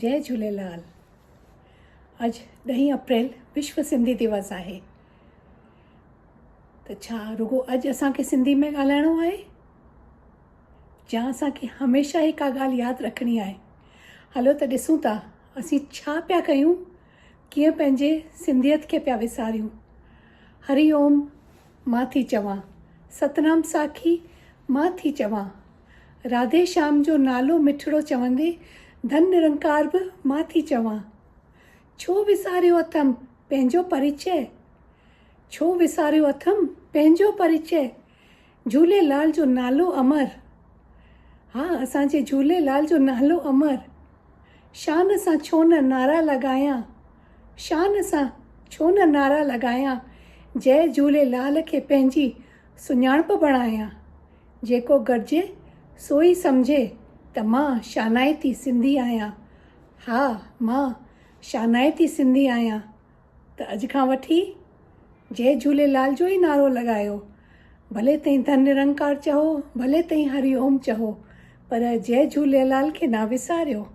जय झूलेलाल। अॼु 10 अप्रैल विश्व सिंधी दिवस आहे। त छा रुगो अॼु असांखे सिंधी में ॻाल्हाइणो आहे या असांखे हमेशह ई का ॻाल्हि यादि रखणी आहे? हलो त ॾिसूं था असीं छा पिया कयूं, कीअं पंहिंजे सिंधियत खे पिया विसारियूं। हरिओम मां थी चवां, सतनाम साखी मां थी चवां, राधे श्याम जो नालो मिठड़ो चवंदे धन निरंकार बि मां थी चवां। छो विसारियो अथमि पंहिंजो परिचय, छो विसारियो अथमि पंहिंजो परिचय। झूलेलाल जो नालो अमर, हा असांजे झूलेलाल जो नालो अमर। शान सां छो न नारा लॻायां, शान सां छो न नारा लॻायां। जय झूलेलाल खे पंहिंजी सुञाणप बणायां। जेको गॾिजे सो ई सम्झे त मां शानाइती सिंधी आहियां। हा मां शानाइती सिंधी आहियां। त अॼु खां वठी जय झूलेलाल जो ई नारो लॻायो। भले तव्हां धन निरंकार चओ, भले तव्हां हरिओम चओ, पर जय झूलेलाल खे न विसारियो।